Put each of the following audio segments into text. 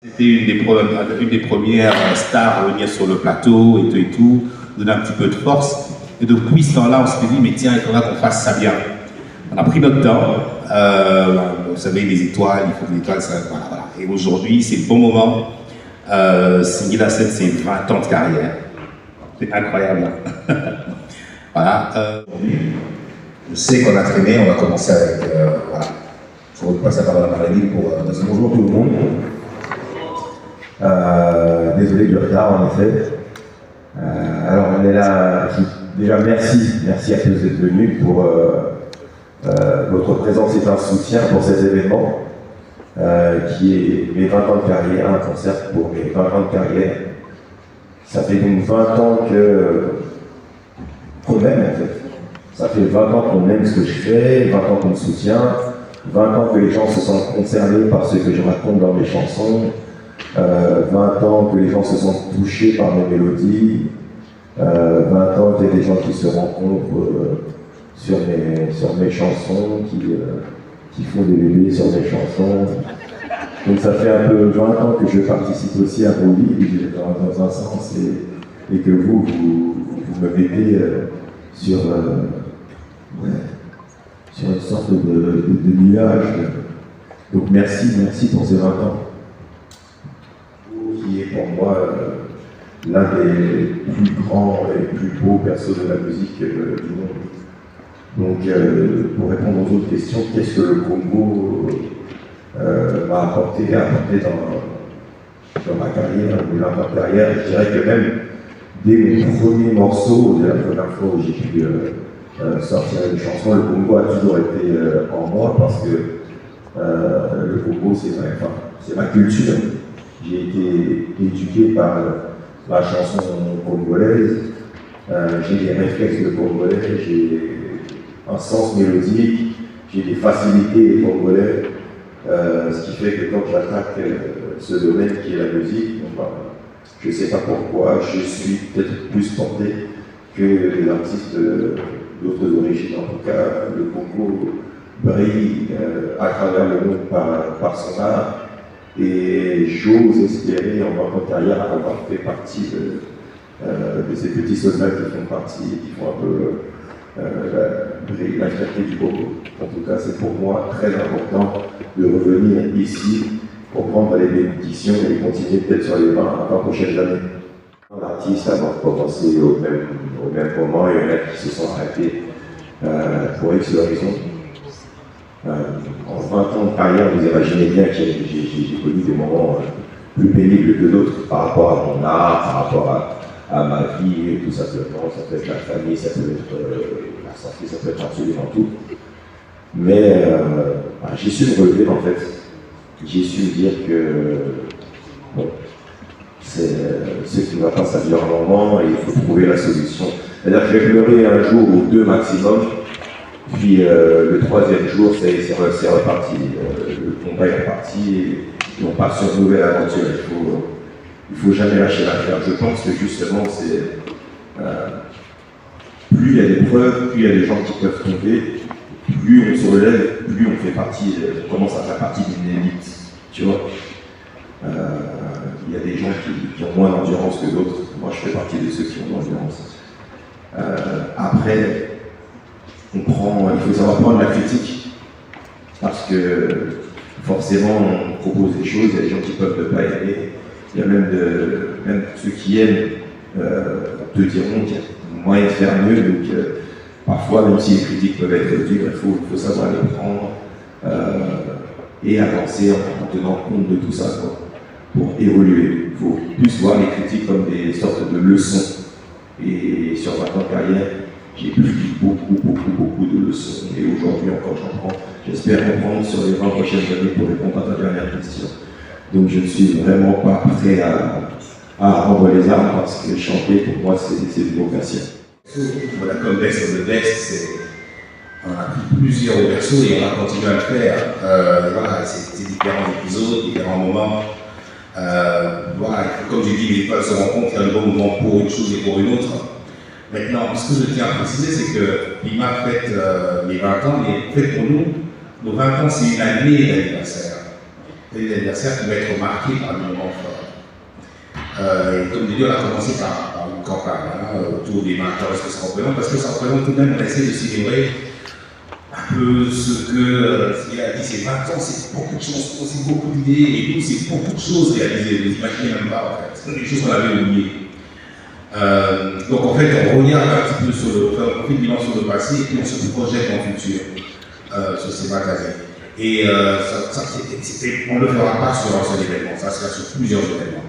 C'était une des premières stars à venir sur le plateau et tout, donner un petit peu de force. Et depuis ce temps-là, on s'est dit, mais tiens, il faudra qu'on fasse ça bien. On a pris notre temps. Vous savez, les étoiles, il faut que les étoiles, ça, voilà. Et aujourd'hui, c'est le bon moment. Singhi Lassen, c'est 20 ans de carrière. C'est incroyable. Voilà. Je sais qu'on a traîné, on a commencé avec. Voilà. Je vais passer par la maladie pour dire bonjour tout le monde. Désolé du retard en effet. Alors on est là, déjà merci à tous d'être venus pour votre présence est un soutien pour cet événement qui est mes 20 ans de carrière, un concert pour mes 20 ans de carrière. Ça fait donc 20 ans qu'on aime en fait. Ça fait 20 ans qu'on aime ce que je fais, 20 ans qu'on me soutient, 20 ans que les gens se sentent concernés par ce que je raconte dans mes chansons. 20 ans que les gens se sentent touchés par mes mélodies, 20 ans qu'il y a des gens qui se rencontrent sur mes chansons, qui font des bébés sur mes chansons. Donc ça fait un peu 20 ans que je participe aussi à vos vies dans un sens et que vous me mettez sur une sorte de nuage. Donc merci pour ces 20 ans. Qui est pour moi l'un des plus grands et plus beaux persos de la musique du monde. Donc, pour répondre aux autres questions, qu'est-ce que le Congo m'a apporté dans ma carrière, mes 20 ans de carrière? Je dirais que même dès mon premier morceau, dès la première fois où j'ai pu sortir une chanson, le Congo a toujours été en moi parce que le Congo, c'est ma culture. J'ai été éduqué par la chanson congolaise, j'ai des réflexes de congolais, j'ai un sens mélodique, j'ai des facilités congolais, ce qui fait que quand j'attaque ce domaine qui est la musique, je ne sais pas pourquoi, je suis peut-être plus porté que les artistes d'autres origines. En tout cas, le Congo brille à travers le monde par son art. Et j'ose espérer en 20 ans de carrière avoir fait partie de ces petits soldats qui font un peu la fierté du Congo. En tout cas, c'est pour moi très important de revenir ici pour prendre les bénédictions et continuer peut-être sur les 20 prochaines années. L'artiste a commencé au même moment, il y en a qui se sont arrêtés pour X raisons. En 20 ans de carrière, vous imaginez bien que j'ai connu des moments plus pénibles que d'autres par rapport à mon art, par rapport à ma vie, tout simplement. Ça peut être la famille, ça peut être la santé, ça peut être absolument tout. Mais j'ai su me relever en fait. J'ai su me dire que bon, ce qui ne va pas, ça dure un moment et il faut trouver la solution. C'est-à-dire que je vais pleurer un jour ou deux maximum. Puis le troisième jour, c'est reparti. Le combat est reparti et on part sur une nouvelle aventure. Il faut jamais lâcher l'affaire. Je pense que justement, plus il y a des preuves, plus il y a des gens qui peuvent tomber, plus on se relève, plus on commence à faire partie d'une élite. Tu vois, il y a des gens qui ont moins d'endurance que d'autres. Moi, je fais partie de ceux qui ont de l'endurance. Après, il faut savoir prendre la critique, parce que forcément on propose des choses, il y a des gens qui peuvent ne pas aimer, il y a même ceux qui aiment te diront qu'il y a moyen de faire mieux, donc parfois même si les critiques peuvent être dures, il faut savoir les prendre et avancer en tenant compte de tout ça, quoi, pour évoluer. Il faut plus voir les critiques comme des sortes de leçons, et sur 20 ans de carrière, j'ai pris beaucoup de leçons et aujourd'hui encore j'en prends. J'espère comprendre sur les 20 prochaines années pour répondre à ta dernière question. Donc je ne suis vraiment pas prêt à rendre les armes parce que chanter pour moi c'est une vocation. Voilà, comme Best of the Best, on a pris plusieurs versos et on a continué à le faire. Voilà, c'était différents épisodes, différents moments. Voilà, comme j'ai dit, les étoiles se rencontrent, il y a le bon moment pour une chose et pour une autre. Maintenant, ce que je tiens à préciser, c'est que il m'a fait les 20 ans, mais en fait pour nous, nos 20 ans, c'est une année d'anniversaire. un anniversaire qui va être marqué par des moments forts. Et comme je dis, on a commencé par une campagne autour des 20 ans, ce que ça représente, parce que ça représente tout de même, on essaie de célébrer un peu ce qu'il a dit, c'est 20 ans, c'est beaucoup de choses, c'est beaucoup d'idées, et nous, c'est beaucoup de choses réalisées, vous imaginez même pas, en fait, c'est des choses qu'on avait oubliées. Donc en fait, on regarde un petit peu on fait le bilan sur le passé, et puis on se projette dans le futur, sur ces 20 années. Et on ne le fera pas sur un seul événement, ça sera sur plusieurs événements.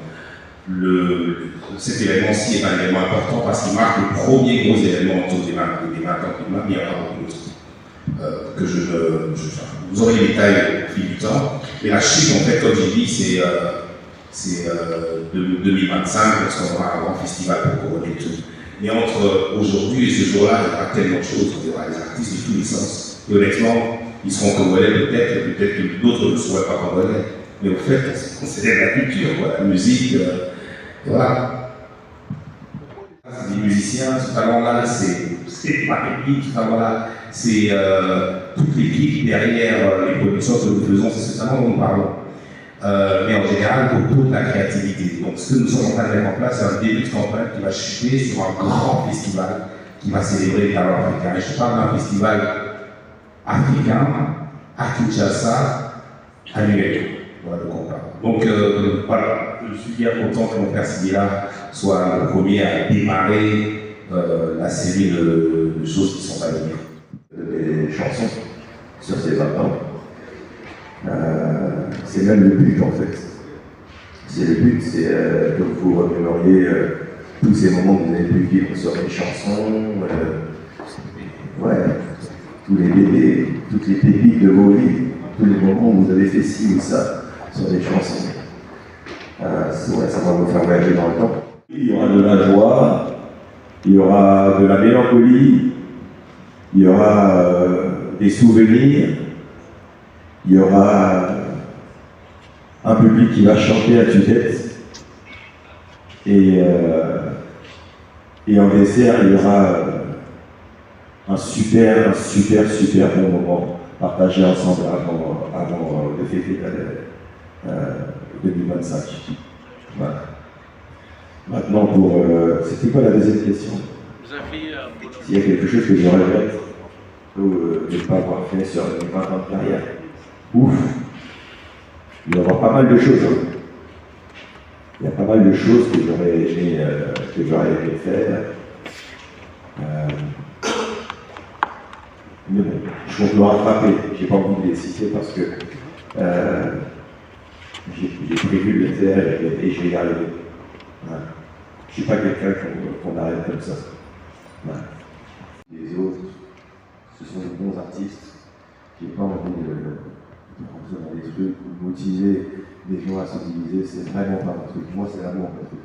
Cet événement-ci est un événement important parce qu'il marque le premier gros événement autour des 20 ans qu'il m'a mis à part d'autres. Vous aurez les détails au fil du temps. Mais la chute, en fait, comme j'ai dit, c'est 2025, parce qu'on aura un grand festival pour couronner tout. Mais entre aujourd'hui et ce jour-là, il y aura tellement de choses. Il y aura des artistes de tous les sens. Et honnêtement, ils seront congolais peut-être que d'autres ne seront pas congolais. Mais au fait, on célèbre la culture, la musique, voilà. C'est des musiciens, ce talent-là, c'est marketing, ce talent-là, c'est toute l'équipe derrière les productions que nous faisons, c'est ce talent dont nous parlons. Mais en général, beaucoup de la créativité. Donc ce que nous sommes en train de mettre en place, c'est un début de campagne qui va chuter sur un grand festival qui va célébrer les talents africains. Et je parle d'un festival africain, à Kinshasa, à New York. Voilà, donc voilà, je suis bien content que mon frère Sidila soit le premier à démarrer la série de choses qui sont à venir. Les chansons sur ces 20 ans, c'est même le but en fait. C'est le but, c'est que vous remémoriez tous ces moments que vous avez pu vivre sur les chansons, tous les bébés, toutes les pépites de vos vies, tous les moments où vous avez fait ci ou ça sur des chansons. Ça va vous faire voyager dans le temps. Il y aura de la joie, il y aura de la mélancolie, il y aura des souvenirs, il y aura un public qui va chanter à tue-tête, et en dessert, il y aura un super bon moment partagé ensemble avant le festival 2025. Voilà. Maintenant, c'était quoi la deuxième question? S'il y a quelque chose que je regrette de ne pas avoir fait sur les 20 ans de carrière. Ouf! Il va y avoir pas mal de choses. Il y a pas mal de choses que j'aurais aimé faire. Mais bon, je compte le rattraper. J'ai pas envie de les citer parce que j'ai prévu de le faire et je vais y arriver. Voilà. Je ne suis pas quelqu'un qu'on arrête comme ça. Voilà. Les autres, ce sont de bons artistes. J'ai pas envie de rentrer dans des trucs ou de motiver des gens à se diviser. C'est vraiment pas mon truc. Moi, c'est l'amour, mon truc.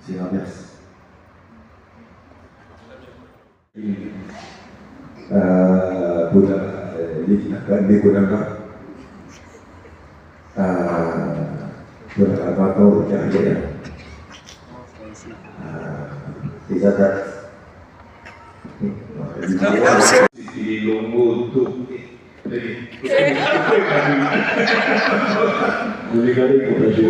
C'est l'inverse. Voilà, 20 ans de carrière. Les attaques. C'était les longs mots Vous rigolez quand j'ai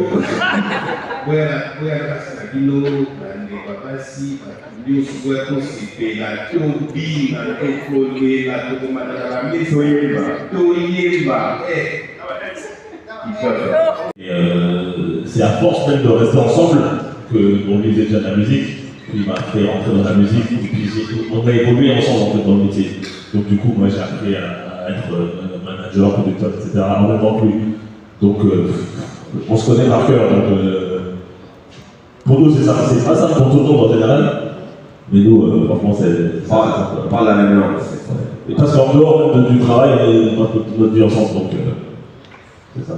c'est à force même de rester ensemble qu'on lisait déjà de la musique, qu'il m'a fait rentrer dans la musique, et puis on a évolué ensemble en fait dans le métier. Donc du coup, moi j'ai appris à être manager, producteur, etc. en même temps que lui. Donc on se connaît par cœur. Donc, pour nous c'est ça, c'est pas simple pour tout le monde en général, mais nous franchement c'est on parle la même langue. Et parce qu'en dehors du travail, on a notre vie ensemble, donc c'est ça.